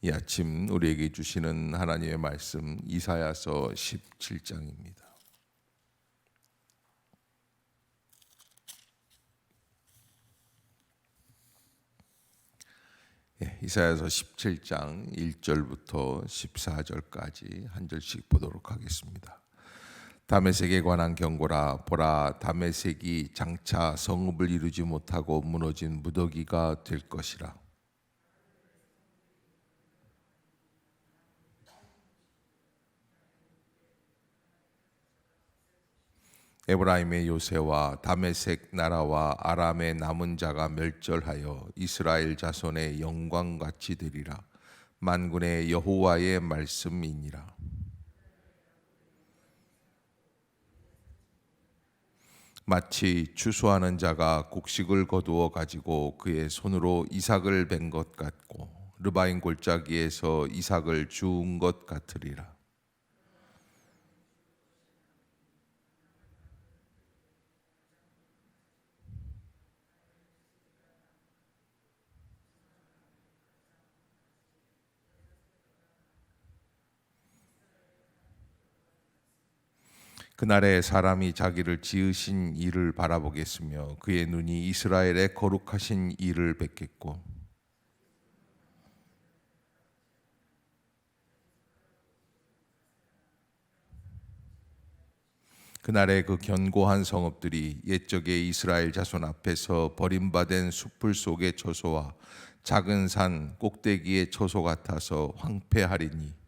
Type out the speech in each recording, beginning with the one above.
이 아침 우리에게 주시는 하나님의 말씀 이사야서 17장입니다. 이사야서 17장 1절부터 14절까지 한 절씩 보도록 하겠습니다. 다메섹에 관한 경고라. 보라, 다메섹이 장차 성읍을 이루지 못하고 무너진 무더기가 될 것이라. 에브라임의 요새와 다메섹 나라와 아람의 남은 자가 멸절하여 이스라엘 자손의 영광같이 되리라. 만군의 여호와의 말씀이니라. 마치 추수하는 자가 곡식을 거두어 가지고 그의 손으로 이삭을 벤 것 같고 르바임 골짜기에서 이삭을 주운 것 같으리라. 그날에 사람이 자기를 지으신 이를 바라보겠으며 그의 눈이 이스라엘의 거룩하신 이를 뵙겠고 그날에 그 견고한 성읍들이 옛적의 이스라엘 자손 앞에서 버림받은 숲을 속의 처소와 작은 산 꼭대기의 처소 같아서 황폐하리니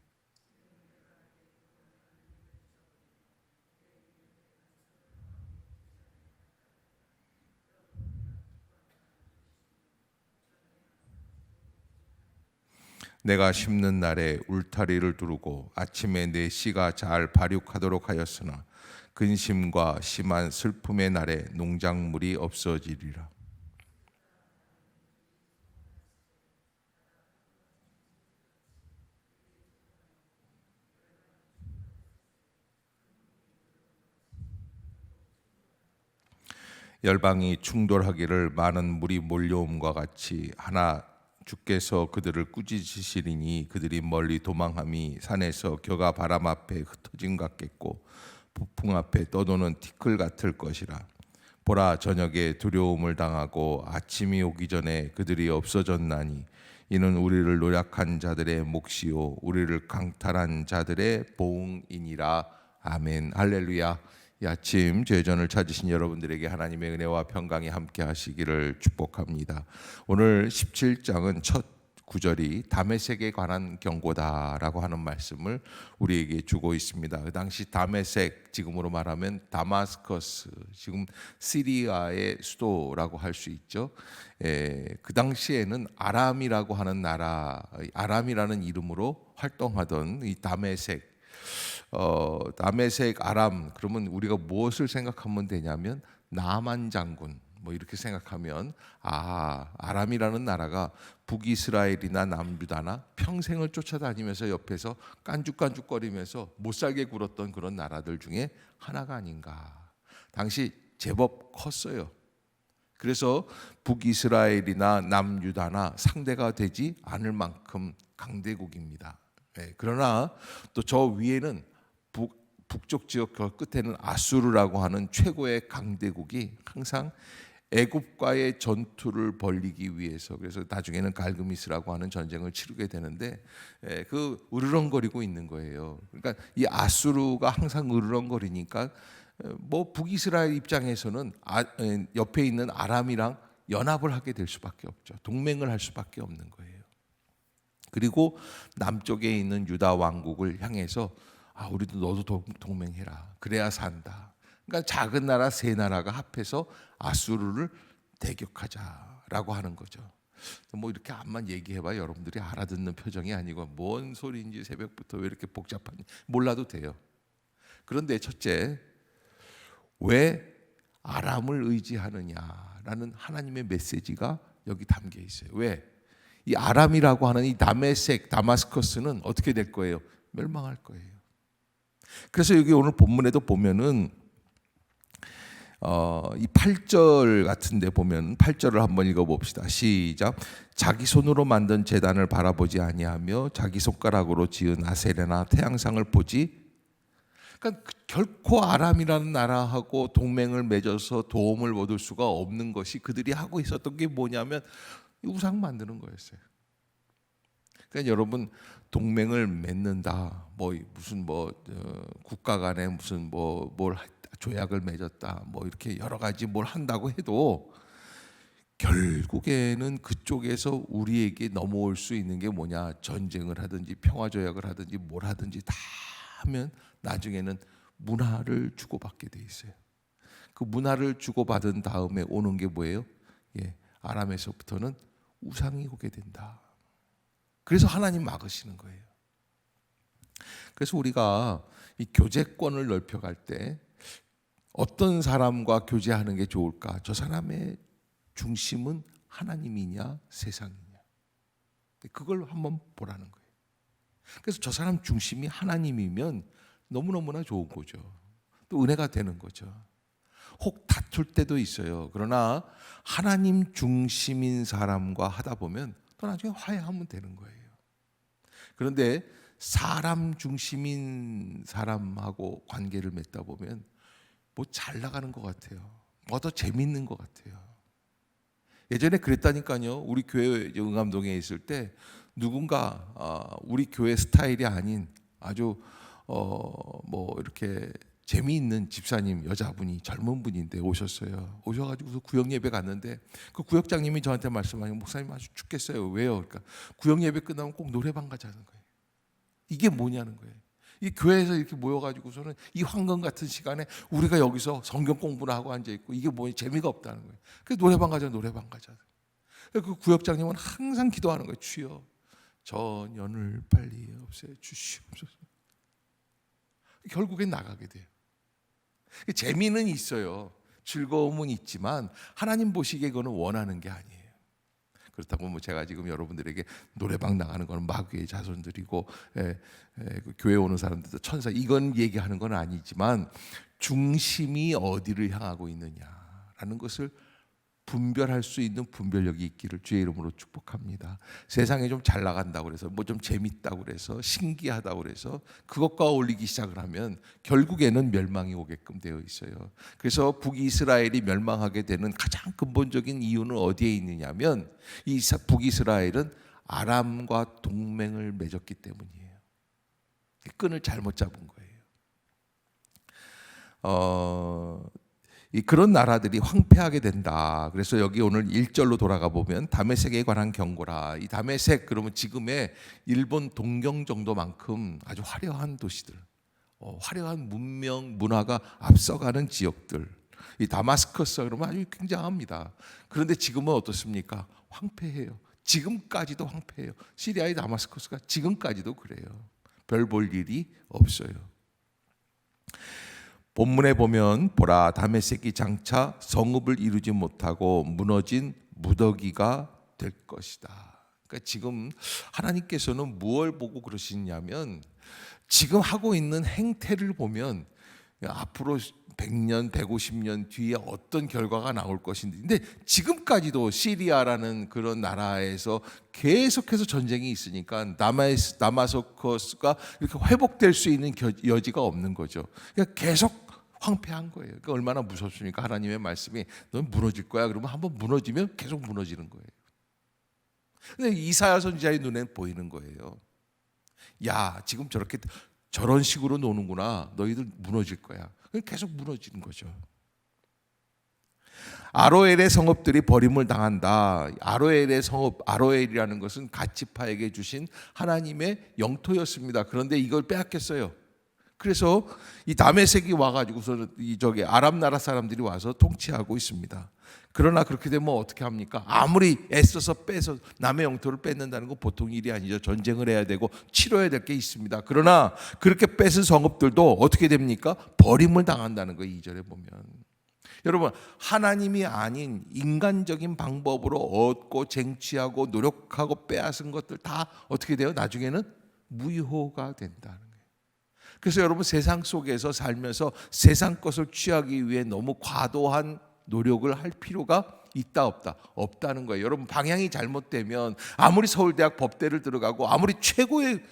내가 심는 날에 울타리를 두르고 아침에 내 씨가 잘 발육하도록 하였으나 근심과 심한 슬픔의 날에 농작물이 없어지리라. 열방이 충돌하기를 많은 물이 몰려옴과 같이 하나 주께서 그들을 꾸짖으시리니 그들이 멀리 도망함이 산에서 겨가 바람 앞에 흩어짐 같겠고 폭풍 앞에 떠도는 티끌 같을 것이라. 보라, 저녁에 두려움을 당하고 아침이 오기 전에 그들이 없어졌나니 이는 우리를 노략한 자들의 몫이요 우리를 강탈한 자들의 보응이니라. 아멘. 할렐루야. 이 아침 죄전을 찾으신 여러분들에게 하나님의 은혜와 평강이 함께 하시기를 축복합니다. 오늘 17장은 첫 구절이 다메섹에 관한 경고다라고 하는 말씀을 우리에게 주고 있습니다. 그 당시 다메섹, 지금으로 말하면 다마스커스, 지금 시리아의 수도라고 할 수 있죠. 그 당시에는 아람이라고 하는 나라, 아람이라는 이름으로 활동하던 이 다메섹, 다메섹 아람, 그러면 우리가 무엇을 생각하면 되냐면 나만 장군 뭐 이렇게 생각하면 아람이라는 나라가 북이스라엘이나 남유다나 평생을 쫓아다니면서 옆에서 깐죽깐죽거리면서 못살게 굴었던 그런 나라들 중에 하나가 아닌가. 당시 제법 컸어요. 그래서 북이스라엘이나 남유다나 상대가 되지 않을 만큼 강대국입니다. 그러나 또 저 위에는 북쪽 지역 끝에는 아수르라고 하는 최고의 강대국이 항상 애굽과의 전투를 벌이기 위해서, 그래서 나중에는 갈그미스라고 하는 전쟁을 치르게 되는데 그 으르렁거리고 있는 거예요. 그러니까 이 아수르가 항상 으르렁거리니까 뭐 북이스라엘 입장에서는 옆에 있는 아람이랑 연합을 하게 될 수밖에 없죠. 동맹을 할 수밖에 없는 거예요. 그리고 남쪽에 있는 유다 왕국을 향해서 우리도 너도 동맹해라. 그래야 산다. 그러니까 작은 나라 세 나라가 합해서 아수르를 대격하자라고 하는 거죠. 뭐 이렇게 암만 얘기해봐 여러분들이 알아듣는 표정이 아니고 뭔 소리인지 새벽부터 왜 이렇게 복잡한지 몰라도 돼요. 그런데 첫째, 왜 아람을 의지하느냐라는 하나님의 메시지가 여기 담겨 있어요. 왜? 이 아람이라고 하는 이 다메섹, 다마스커스는 어떻게 될 거예요? 멸망할 거예요. 그래서 여기 오늘 본문에도 보면은 이 8절 같은데 보면 8절을 한번 읽어봅시다. 시작. 자기 손으로 만든 제단을 바라보지 아니하며 자기 손가락으로 지은 아세레나 태양상을 보지. 그러니까 결코 아람이라는 나라하고 동맹을 맺어서 도움을 얻을 수가 없는 것이 그들이 하고 있었던 게 뭐냐면 우상 만드는 거였어요. 그러니까 여러분, 동맹을 맺는다, 무슨 국가 간에 무슨 뭘 조약을 맺었다, 이렇게 여러 가지 뭘 한다고 해도 결국에는 그쪽에서 우리에게 넘어올 수 있는 게 뭐냐, 전쟁을 하든지 평화 조약을 하든지 뭘 하든지 다 하면 나중에는 문화를 주고받게 돼 있어요. 그 문화를 주고받은 다음에 오는 게 뭐예요? 아람에서부터는 우상이 오게 된다. 그래서 하나님 막으시는 거예요. 그래서 우리가 이 교제권을 넓혀갈 때 어떤 사람과 교제하는 게 좋을까? 저 사람의 중심은 하나님이냐 세상이냐, 그걸 한번 보라는 거예요. 그래서 저 사람 중심이 하나님이면 너무너무나 좋은 거죠. 또 은혜가 되는 거죠. 혹 다툴 때도 있어요. 그러나 하나님 중심인 사람과 하다 보면 또 나중에 화해하면 되는 거예요. 그런데 사람 중심인 사람하고 관계를 맺다 보면 잘 나가는 것 같아요. 더 재밌는 것 같아요. 예전에 그랬다니까요. 우리 교회 응암동에 있을 때 누군가 우리 교회 스타일이 아닌 아주 이렇게 재미있는 집사님, 여자분이 젊은 분인데 오셨어요. 오셔가지고서 구역 예배 갔는데 그 구역장님이 저한테 말씀하시고, 목사님 아주 죽겠어요. 왜요? 그러니까 구역 예배 끝나면 꼭 노래방 가자는 거예요. 이게 뭐냐는 거예요. 이 교회에서 이렇게 모여가지고서는 이 황금 같은 시간에 우리가 여기서 성경 공부를 하고 앉아 있고 이게 재미가 없다는 거예요. 그래서 노래방 가자, 노래방 가자. 그 구역장님은 항상 기도하는 거예요. 주여, 전연을 빨리 없애 주시옵소서. 결국엔 나가게 돼요. 재미는 있어요. 즐거움은 있지만 하나님 보시기에 그거는 원하는 게 아니에요. 그렇다고 제가 지금 여러분들에게 노래방 나가는 거는 마귀의 자손들이고 교회 오는 사람들도 천사, 이건 얘기하는 건 아니지만 중심이 어디를 향하고 있느냐라는 것을 분별할 수 있는 분별력이 있기를 주의 이름으로 축복합니다. 세상에 좀 잘 나간다고 그래서 좀 재밌다고 그래서 신기하다고 그래서 그것과 어울리기 시작을 하면 결국에는 멸망이 오게끔 되어 있어요. 그래서 북이스라엘이 멸망하게 되는 가장 근본적인 이유는 어디에 있느냐면 이 북이스라엘은 아람과 동맹을 맺었기 때문이에요. 끈을 잘못 잡은 거예요. 그런 나라들이 황폐하게 된다. 그래서 여기 오늘 1절로 돌아가 보면 다메섹에 관한 경고라. 이 다메섹 그러면 지금의 일본 동경 정도만큼 아주 화려한 도시들, 화려한 문명 문화가 앞서가는 지역들. 이 다마스커스 그러면 아주 굉장합니다. 그런데 지금은 어떻습니까? 황폐해요. 지금까지도 황폐해요. 시리아의 다마스커스가 지금까지도 그래요. 별 볼 일이 없어요. 본문에 보면 보라, 다메섹이 장차 성읍을 이루지 못하고 무너진 무더기가 될 것이다. 그러니까 지금 하나님께서는 무엇을 보고 그러시냐면 지금 하고 있는 행태를 보면 앞으로 100년, 150년 뒤에 어떤 결과가 나올 것인데, 근데 지금까지도 시리아라는 그런 나라에서 계속해서 전쟁이 있으니까 다마스커스가 이렇게 회복될 수 있는 여지가 없는 거죠. 그러니까 계속 황폐한 거예요. 그러니까 얼마나 무섭습니까? 하나님의 말씀이 넌 무너질 거야. 그러면 한번 무너지면 계속 무너지는 거예요. 근데 이사야 선지자의 눈에 보이는 거예요. 야, 지금 저런 식으로 노는구나. 너희들 무너질 거야. 계속 무너지는 거죠. 아로엘의 성읍들이 버림을 당한다. 아로엘의 성읍, 아로엘이라는 것은 갓지파에게 주신 하나님의 영토였습니다. 그런데 이걸 빼앗겼어요. 그래서 이 다메섹이 와가지고서 아랍 나라 사람들이 와서 통치하고 있습니다. 그러나 그렇게 되면 어떻게 합니까? 아무리 애써서 빼서 남의 영토를 뺏는다는 건 보통 일이 아니죠. 전쟁을 해야 되고 치러야 될 게 있습니다. 그러나 그렇게 뺏은 성읍들도 어떻게 됩니까? 버림을 당한다는 거예요. 2절에 보면. 여러분, 하나님이 아닌 인간적인 방법으로 얻고 쟁취하고 노력하고 빼앗은 것들 다 어떻게 돼요? 나중에는 무효가 된다는 거예요. 그래서 여러분 세상 속에서 살면서 세상 것을 취하기 위해 너무 과도한 노력을 할 필요가 있다 없다? 없다는 거예요. 여러분 방향이 잘못되면 아무리 서울대학 법대를 들어가고 아무리 최고의,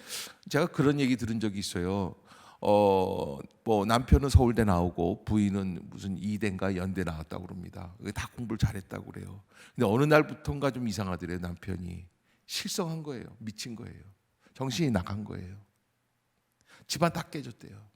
제가 그런 얘기 들은 적이 있어요. 뭐 남편은 서울대 나오고 부인은 무슨 이대인가 연대 나왔다고 그럽니다. 다 공부를 잘했다고 그래요. 근데 어느 날부터인가 좀 이상하더래요. 남편이 실성한 거예요. 미친 거예요. 정신이 나간 거예요. 집안 다 깨졌대요.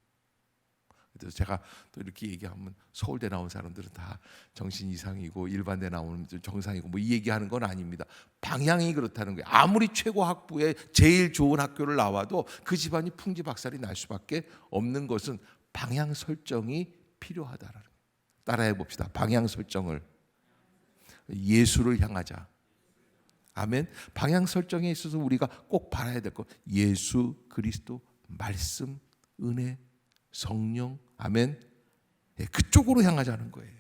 그래서 제가 또 이렇게 얘기하면 서울대 나온 사람들은 다 정신 이상이고 일반대 나오는 정상이고 뭐 이 얘기하는 건 아닙니다. 방향이 그렇다는 거예요. 아무리 최고 학부에 제일 좋은 학교를 나와도 그 집안이 풍지박살이 날 수밖에 없는 것은 방향 설정이 필요하다라는 거예요. 따라해 봅시다. 방향 설정을, 예수를 향하자. 아멘. 방향 설정에 있어서 우리가 꼭 바라야 될 것, 예수 그리스도, 말씀, 은혜, 성령, 아멘. 그쪽으로 향하자는 거예요.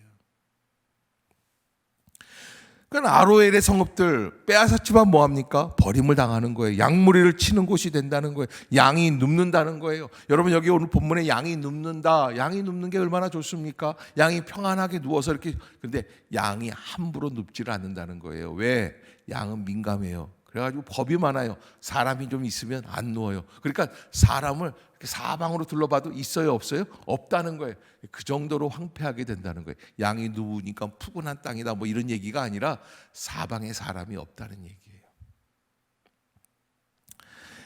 그러니까 아로엘의 성읍들 빼앗았지만 뭐합니까? 버림을 당하는 거예요. 양무리를 치는 곳이 된다는 거예요. 양이 눕는다는 거예요. 여러분 여기 오늘 본문에 양이 눕는다. 양이 눕는 게 얼마나 좋습니까? 양이 평안하게 누워서 이렇게, 근데 양이 함부로 눕지를 않는다는 거예요. 왜? 양은 민감해요. 그래가지고 법이 많아요. 사람이 좀 있으면 안 누워요. 그러니까 사람을 이렇게 사방으로 둘러봐도 있어요 없어요? 없다는 거예요. 그 정도로 황폐하게 된다는 거예요. 양이 누우니까 푸근한 땅이다 뭐 이런 얘기가 아니라 사방에 사람이 없다는 얘기예요.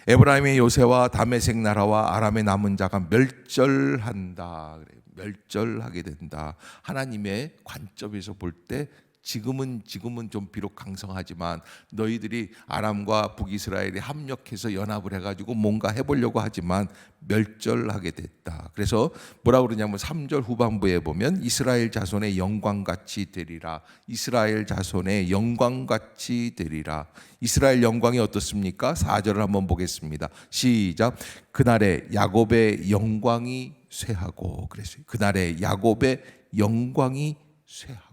에브라임의 요새와 다메섹 나라와 아람의 남은 자가 멸절한다. 멸절하게 된다. 하나님의 관점에서 볼 때 지금은 좀 비록 강성하지만 너희들이 아람과 북이스라엘이 합력해서 연합을 해가지고 뭔가 해보려고 하지만 멸절하게 됐다. 그래서 뭐라고 그러냐면 3절 후반부에 보면 이스라엘 자손의 영광같이 되리라. 이스라엘 자손의 영광같이 되리라. 이스라엘 영광이 어떻습니까? 4절을 한번 보겠습니다. 시작. 그날에 야곱의 영광이 쇠하고, 그랬어요. 그날에 야곱의 영광이 쇠하고.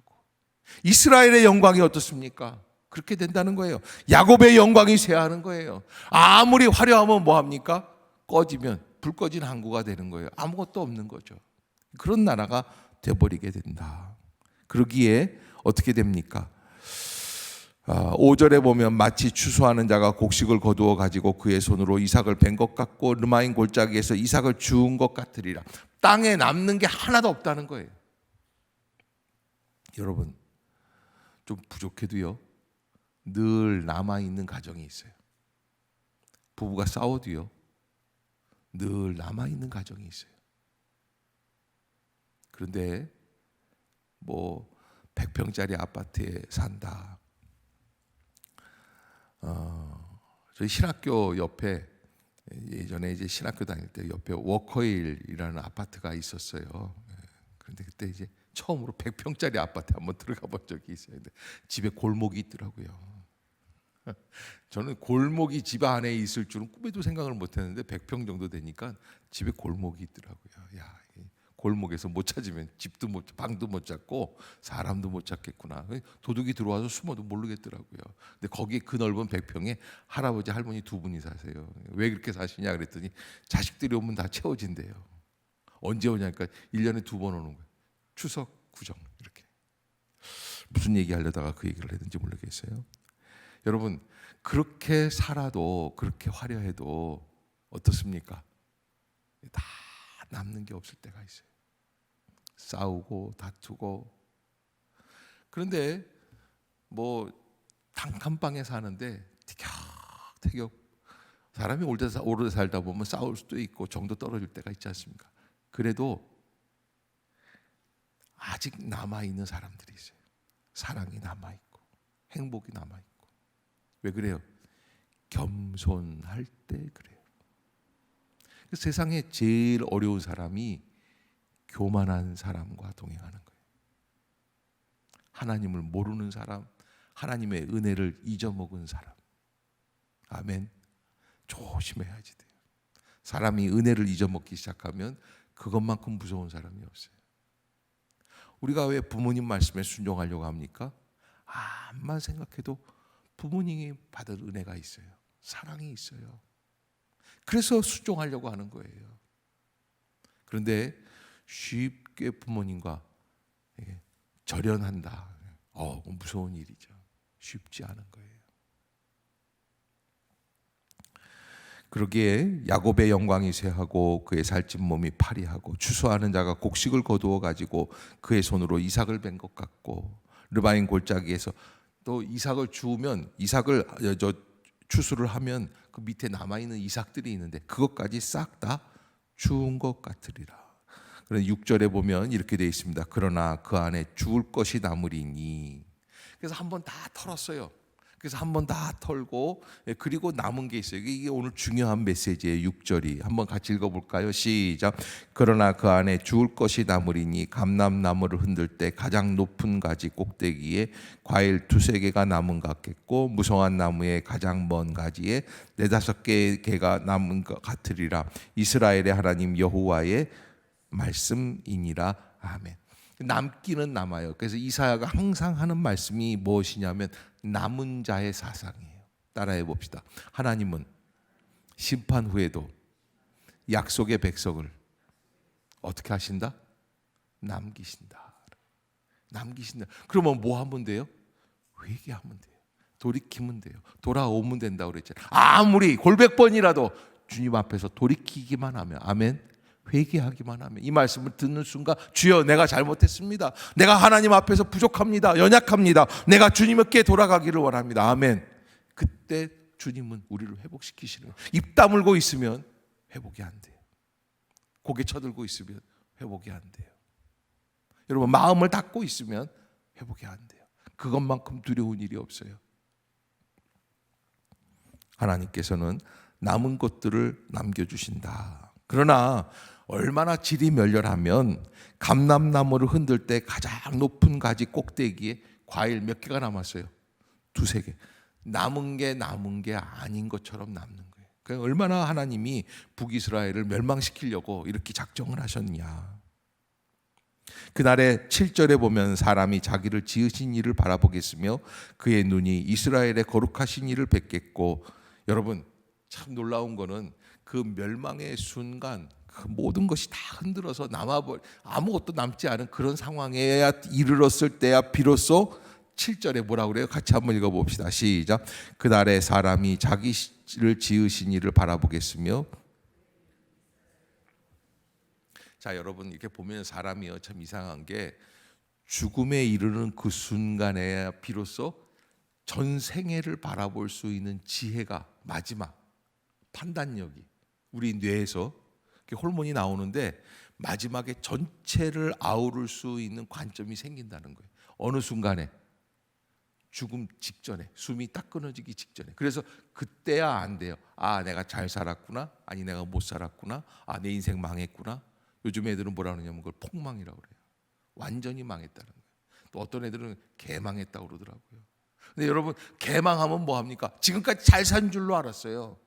이스라엘의 영광이 어떻습니까? 그렇게 된다는 거예요. 야곱의 영광이 쇠하는 거예요. 아무리 화려하면 뭐합니까? 꺼지면 불 꺼진 항구가 되는 거예요. 아무것도 없는 거죠. 그런 나라가 돼버리게 된다. 그러기에 어떻게 됩니까? 5절에 보면 마치 추수하는 자가 곡식을 거두어 가지고 그의 손으로 이삭을 벤 것 같고 르마인 골짜기에서 이삭을 주운 것 같으리라. 땅에 남는 게 하나도 없다는 거예요. 여러분 좀 부족해도요 늘 남아있는 가정이 있어요. 부부가 싸워도요 늘 남아있는 가정이 있어요. 그런데 뭐 100평짜리 아파트에 산다. 저희 신학교 옆에 예전에 이제 신학교 다닐 때 옆에 워커힐이라는 아파트가 있었어요. 그런데 그때 이제 처음으로 100평짜리 아파트에 한번 들어가 본 적이 있어요. 근데 집에 골목이 있더라고요. 저는 골목이 집 안에 있을 줄은 꿈에도 생각을 못했는데 100평 정도 되니까 집에 골목이 있더라고요. 야, 골목에서 못 찾으면 집도 못, 방도 못 찾고 사람도 못 찾겠구나. 도둑이 들어와서 숨어도 모르겠더라고요. 근데 거기 그 넓은 100평에 할아버지 할머니 두 분이 사세요. 왜 그렇게 사시냐 그랬더니 자식들이 오면 다 채워진대요. 언제 오냐니까 1년에 2번 오는 거예요. 추석, 구정 이렇게. 무슨 얘기 하려다가 그 얘기를 했는지 모르겠어요. 여러분 그렇게 살아도 그렇게 화려해도 어떻습니까? 다 남는 게 없을 때가 있어요. 싸우고 다투고. 그런데 뭐 단칸방에 사는데 티격태격 사람이 오래 살다 보면 싸울 수도 있고 정도 떨어질 때가 있지 않습니까? 그래도 아직 남아있는 사람들이 있어요. 사랑이 남아있고 행복이 남아있고. 왜 그래요? 겸손할 때 그래요. 세상에 제일 어려운 사람이 교만한 사람과 동행하는 거예요. 하나님을 모르는 사람, 하나님의 은혜를 잊어먹은 사람. 아멘. 조심해야지 돼요. 사람이 은혜를 잊어먹기 시작하면 그것만큼 무서운 사람이 없어요. 우리가 왜 부모님 말씀에 순종하려고 합니까? 암만 생각해도 부모님이 받을 은혜가 있어요. 사랑이 있어요. 그래서 순종하려고 하는 거예요. 그런데 쉽게 부모님과 절연한다. 무서운 일이죠. 쉽지 않은 거예요. 그러기에 야곱의 영광이 쇠하고 그의 살찐 몸이 파리하고 추수하는 자가 곡식을 거두어 가지고 그의 손으로 이삭을 벤 것 같고, 르바임 골짜기에서 또 이삭을 주우면, 이삭을 추수를 하면 그 밑에 남아있는 이삭들이 있는데 그것까지 싹 다 주운 것 같으리라. 그래서 6절에 보면 이렇게 되어 있습니다. 그러나 그 안에 주울 것이 남으리니. 그래서 한번 다 털었어요. 그래서 한번 다 털고, 그리고 남은 게 있어요. 이게 오늘 중요한 메시지예요. 6절이 한번 같이 읽어볼까요? 시작. 그러나 그 안에 주울 것이 남으리니 감람나무를 흔들 때 가장 높은 가지 꼭대기에 과일 2-3개가 남은 것 같겠고, 무성한 나무의 가장 먼 가지에 4-5개의 개가 남은 것 같으리라. 이스라엘의 하나님 여호와의 말씀이니라. 아멘. 남기는 남아요. 그래서 이사야가 항상 하는 말씀이 무엇이냐면 남은 자의 사상이에요. 따라해 봅시다. 하나님은 심판 후에도 약속의 백성을 어떻게 하신다? 남기신다. 남기신다. 그러면 뭐 하면 돼요? 회개하면 돼요. 돌이키면 돼요. 돌아오면 된다고 그랬잖아요. 아무리 골백번이라도 주님 앞에서 돌이키기만 하면, 아멘, 회개하기만 하면, 이 말씀을 듣는 순간 주여 내가 잘못했습니다. 내가 하나님 앞에서 부족합니다. 연약합니다. 내가 주님께 돌아가기를 원합니다. 아멘. 그때 주님은 우리를 회복시키시는 거예요. 입 다물고 있으면 회복이 안 돼요. 고개 쳐들고 있으면 회복이 안 돼요. 여러분, 마음을 닫고 있으면 회복이 안 돼요. 그것만큼 두려운 일이 없어요. 하나님께서는 남은 것들을 남겨주신다. 그러나 얼마나 질이 멸렬하면 감람나무를 흔들 때 가장 높은 가지 꼭대기에 과일 몇 개가 남았어요? 2-3개. 남은 게 아닌 것처럼 남는 거예요. 그러니까 얼마나 하나님이 북이스라엘을 멸망시키려고 이렇게 작정을 하셨냐. 그날의 7절에 보면 사람이 자기를 지으신 이를 바라보겠으며 그의 눈이 이스라엘의 거룩하신 이를 뵙겠고, 여러분 참 놀라운 거는 그 멸망의 순간 그 모든 것이 다 흔들어서 아무것도 남지 않은 그런 상황에 이르렀을 때야 비로소 7절에 뭐라고 그래요? 같이 한번 읽어봅시다. 시작. 그날에 사람이 자기를 지으신 이를 바라보겠으며. 자, 여러분 이렇게 보면 사람이요 참 이상한 게 죽음에 이르는 그 순간에야 비로소 전생애를 바라볼 수 있는 지혜가, 마지막 판단력이 우리 뇌에서 호르몬이 나오는데 마지막에 전체를 아우를 수 있는 관점이 생긴다는 거예요. 어느 순간에, 죽음 직전에, 숨이 딱 끊어지기 직전에. 그래서 그때야 안 돼요. 아, 내가 잘 살았구나, 아니 내가 못 살았구나, 아, 내 인생 망했구나. 요즘 애들은 뭐라 그러냐면 그걸 폭망이라고 그래요. 완전히 망했다는 거예요. 또 어떤 애들은 개망했다고 그러더라고요. 근데 여러분, 개망하면 뭐 합니까? 지금까지 잘 산 줄로 알았어요.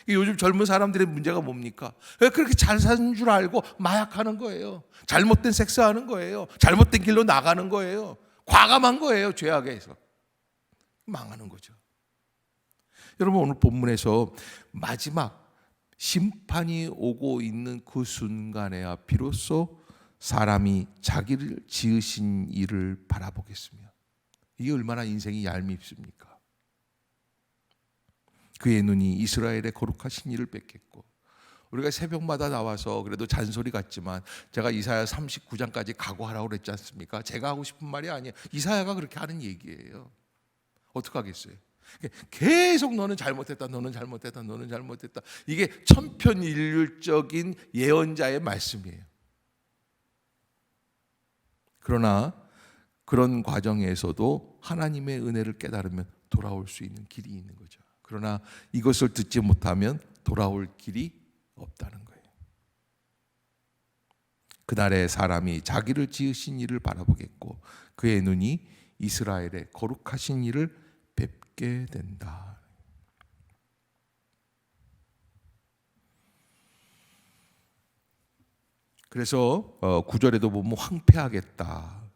요즘 젊은 사람들의 문제가 뭡니까? 왜 그렇게 잘 사는 줄 알고 마약하는 거예요. 잘못된 섹스하는 거예요. 잘못된 길로 나가는 거예요. 과감한 거예요. 죄악에서 망하는 거죠. 여러분, 오늘 본문에서 마지막 심판이 오고 있는 그 순간에야 비로소 사람이 자기를 지으신 이를 바라보겠으며. 이게 얼마나 인생이 얄밉습니까? 그의 눈이 이스라엘의 거룩하신 이를 뵙겠고. 우리가 새벽마다 나와서 그래도 잔소리 같지만 제가 이사야 39장까지 각오하라고 그랬지 않습니까? 제가 하고 싶은 말이 아니에요. 이사야가 그렇게 하는 얘기예요. 어떡하겠어요? 계속 너는 잘못했다, 너는 잘못했다, 너는 잘못했다. 이게 천편일률적인 예언자의 말씀이에요. 그러나 그런 과정에서도 하나님의 은혜를 깨달으면 돌아올 수 있는 길이 있는 거죠. 그러나 이것을 듣지 못하면 돌아올 길이 없다는 거예요. 그날에 사람이 자기를 지으신 이를 바라보겠고 그의 눈이 이스라엘의 거룩하신 이를 뵙게 된다. 그래서 9절에도 보면 황폐하겠다.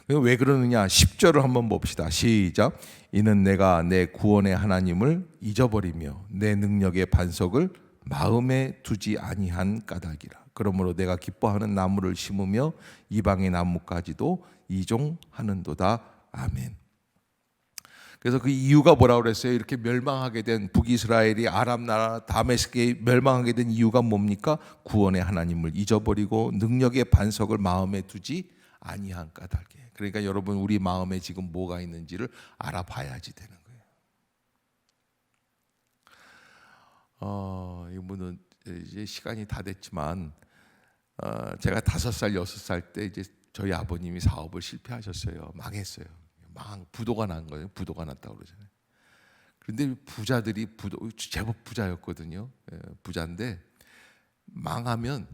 왜 그러느냐? 10절을 한번 봅시다. 시작. 이는 내가 내 구원의 하나님을 잊어버리며 내 능력의 반석을 마음에 두지 아니한 까닭이라. 그러므로 내가 기뻐하는 나무를 심으며 이방의 나무까지도 이종하는도다. 아멘. 그래서 그 이유가 뭐라고 그랬어요? 이렇게 멸망하게 된 북이스라엘이 아람 나라 다메섹에 멸망하게 된 이유가 뭡니까? 구원의 하나님을 잊어버리고 능력의 반석을 마음에 두지 아니한 까닭이에요. 그러니까 여러분, 우리 마음에 지금 뭐가 있는지를 알아봐야지 되는 거예요. 이분은 이제 시간이 다 됐지만, 제가 5살 6살 때 이제 저희 아버님이 사업을 실패하셨어요. 망했어요. 부도가 난 거예요. 부도가 났다고 그러잖아요. 그런데 부자들이 제법 부자였거든요. 부자인데 망하면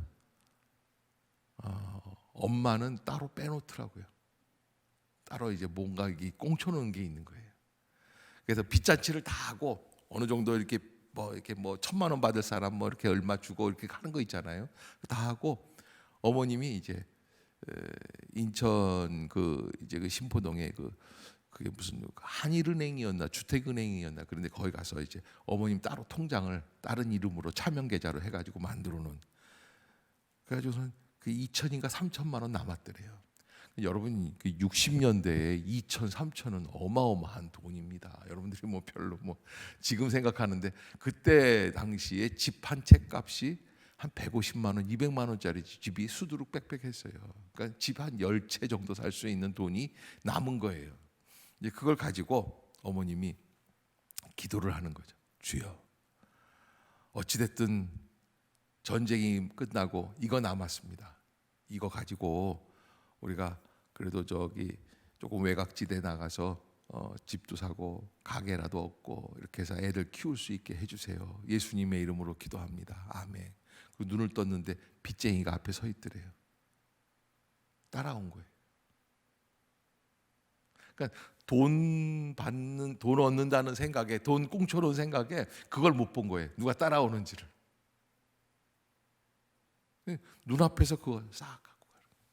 엄마는 따로 빼놓더라고요. 따로 이제 뭔가 꽁쳐놓은 게 있는 거예요. 그래서 빚잔치를 다 하고 어느 정도 이렇게 뭐 1,000만 원 받을 사람 뭐 이렇게 얼마 주고 이렇게 하는 거 있잖아요. 다 하고 어머님이 이제 인천 이제 그 신포동에 그게 무슨 한일은행이었나 주택은행이었나, 그런데 거기 가서 이제 어머님 따로 통장을 다른 이름으로 차명 계좌로 해가지고 만들어 놓은, 그래가지고선 그 2천인가 3천만 원 남았더래요. 여러분, 그 60년대에 2천, 3천은 어마어마한 돈입니다. 여러분들이 뭐 별로 지금 생각하는데 그때 당시에 집 한 채 값이 한 150만 원, 200만 원짜리 집이 수두룩 빽빽했어요. 그러니까 집 한 10채 정도 살 수 있는 돈이 남은 거예요. 이제 그걸 가지고 어머님이 기도를 하는 거죠. 주여, 어찌됐든 전쟁이 끝나고 이거 남았습니다. 이거 가지고 우리가 그래도 조금 외곽지대 나가서 집도 사고 가게라도 얻고 이렇게 해서 애들 키울 수 있게 해주세요. 예수님의 이름으로 기도합니다. 아멘. 그 눈을 떴는데 빚쟁이가 앞에 서 있더래요. 따라온 거예요. 그러니까 돈 얻는다는 생각에, 돈 꽁쳐놓은 생각에 그걸 못 본 거예요. 누가 따라오는지를. 눈앞에서 그걸 싹 갖고 가는 거예요.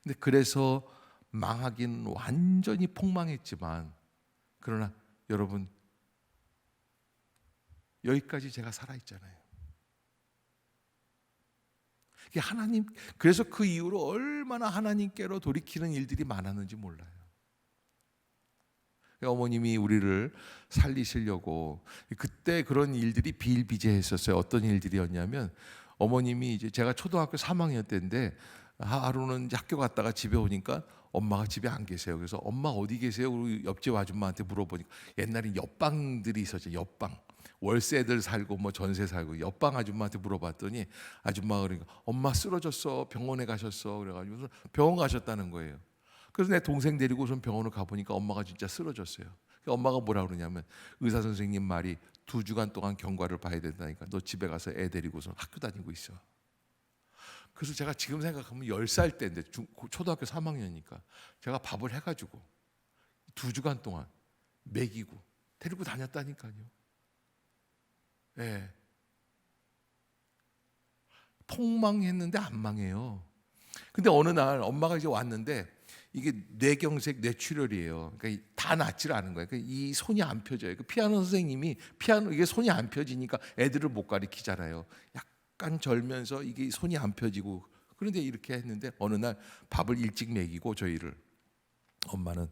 근데 그래서 망하긴 완전히 폭망했지만, 그러나 여러분, 여기까지 제가 살아있잖아요. 하나님, 그래서 그 이후로 얼마나 하나님께로 돌이키는 일들이 많았는지 몰라요. 어머님이 우리를 살리시려고 그때 그런 일들이 비일비재했었어요. 어떤 일들이었냐면, 어머님이 이제 제가 초등학교 3학년 때인데 하루는 이제 학교 갔다가 집에 오니까 엄마가 집에 안 계세요. 그래서 엄마 어디 계세요? 우리 옆집 아줌마한테 물어보니까, 옛날에 옆방들이 있었죠. 옆방. 월세들 살고 뭐 전세 살고 옆방 아줌마한테 물어봤더니 아줌마가 그러니까 엄마 쓰러졌어, 병원에 가셨어. 그래가지고 병원 가셨다는 거예요. 그래서 내 동생 데리고 우선 병원을 가보니까 엄마가 진짜 쓰러졌어요. 엄마가 뭐라 그러냐면, 의사 선생님 말이 2주간 동안 경과를 봐야 된다니까 너 집에 가서 애 데리고서 학교 다니고 있어. 그래서 제가 지금 생각하면 10살 때인데 초등학교 3학년이니까 제가 밥을 해가지고 2주간 동안 먹이고 데리고 다녔다니까요. 예. 폭망했는데 안 망해요. 근데 어느 날 엄마가 이제 왔는데 이게 뇌경색 뇌출혈이에요. 그러니까 다 낫질 않은 거예요. 그러니까 이 손이 안 펴져요. 그 피아노 선생님이 이게 손이 안 펴지니까 애들을 못 가르치잖아요. 약간 절면서 이게 손이 안 펴지고, 그런데 이렇게 했는데 어느 날 밥을 일찍 먹이고 저희를, 엄마는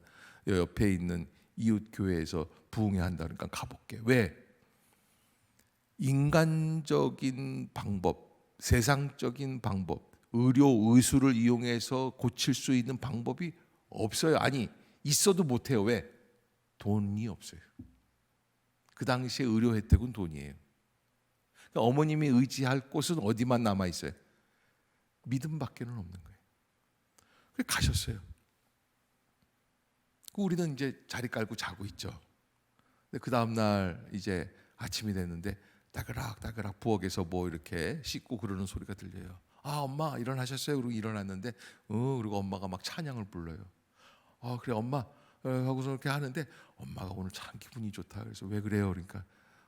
옆에 있는 이웃 교회에서 부흥회 한다 그러니까 가볼게. 왜? 인간적인 방법, 세상적인 방법, 의료 의술을 이용해서 고칠 수 있는 방법이 없어요. 아니, 있어도 못해요. 왜? 돈이 없어요. 그 당시에 의료 혜택은 돈이에요. 그러니까 어머님이 의지할 곳은 어디만 남아 있어요? 믿음밖에는 없는 거예요. 그래서 가셨어요. 우리는 이제 자리 깔고 자고 있죠. 근데 그 다음 날 이제 아침이 됐는데 따그락 부엌에서 뭐 이렇게 씻고 그러는 소리가 들려요. 아, 엄마 일어나셨어요? 그리고 일어났는데 그리고 엄마가 막 찬양을 불러요. 아, 그래 엄마 하고서 이렇게 하는데 엄마가 오늘 참 기분이 좋다. 그래서 왜 그래요? 그러니까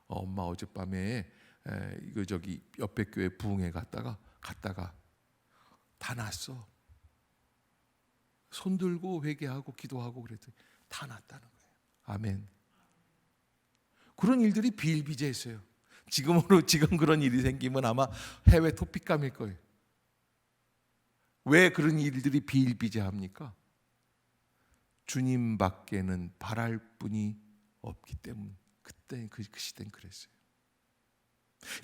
엄마 어젯밤에 이거 옆에 교회 부흥회 갔다가 다 났어. 손 들고 회개하고 기도하고 그랬더니 다 났다는 거예요. 아멘. 그런 일들이 비일비재했어요. 지금 그런 일이 생기면 아마 해외 토픽감일 거예요. 왜 그런 일들이 비일비재합니까? 주님밖에는 바랄 분이 없기 때문. 그때 그 시대는 그랬어요.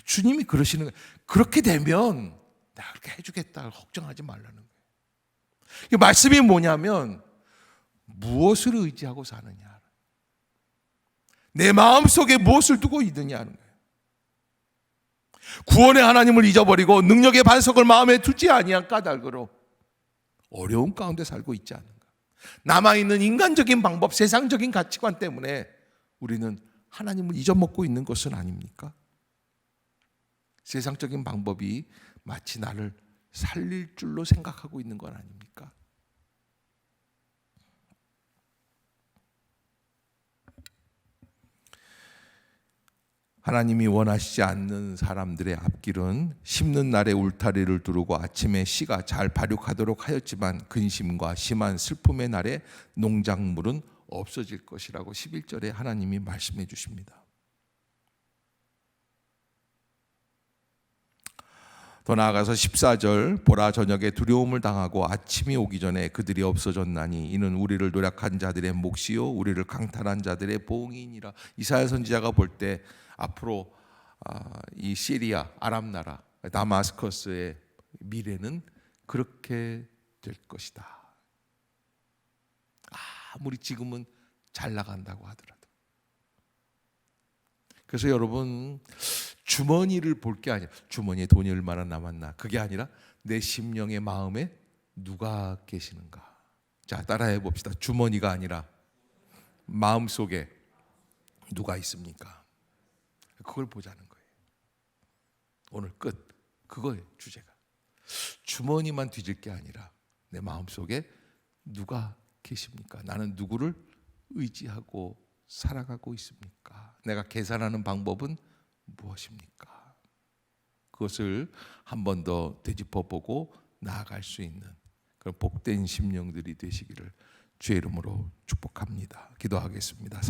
주님이 그러시는 거예요. 그렇게 되면 내가 그렇게 해주겠다. 걱정하지 말라는 거예요. 이 말씀이 뭐냐면 무엇을 의지하고 사느냐, 내 마음속에 무엇을 두고 있느냐는 거예요. 구원의 하나님을 잊어버리고 능력의 반석을 마음에 두지 아니한 까닭으로 어려움 가운데 살고 있지 않은가. 남아있는 인간적인 방법, 세상적인 가치관 때문에 우리는 하나님을 잊어먹고 있는 것은 아닙니까? 세상적인 방법이 마치 나를 살릴 줄로 생각하고 있는 건 아닙니까? 하나님이 원하시지 않는 사람들의 앞길은 심는 날에 울타리를 두르고 아침에 씨가 잘 발육하도록 하였지만 근심과 심한 슬픔의 날에 농작물은 없어질 것이라고 11절에 하나님이 말씀해 주십니다. 더 나아가서 14절, 보라 저녁에 두려움을 당하고 아침이 오기 전에 그들이 없어졌나니 이는 우리를 노력한 자들의 몫이요 우리를 강탈한 자들의 보응이니라. 이사야 선지자가 볼 때 앞으로 이 시리아, 아람 나라, 다마스커스의 미래는 그렇게 될 것이다. 아무리 지금은 잘 나간다고 하더라도. 그래서 여러분, 주머니를 볼 게 아니라 주머니에 돈이 얼마나 남았나, 그게 아니라 내 심령의 마음에 누가 계시는가. 자, 따라해 봅시다. 주머니가 아니라 마음속에 누가 있습니까? 그걸 보자는 거예요. 오늘 끝. 그거예요, 주제가. 주머니만 뒤질 게 아니라 내 마음속에 누가 계십니까? 나는 누구를 의지하고 살아가고 있습니까? 내가 계산하는 방법은 무엇입니까? 그것을 한 번 더 되짚어보고 나아갈 수 있는 그런 복된 심령들이 되시기를 주의 이름으로 축복합니다. 기도하겠습니다.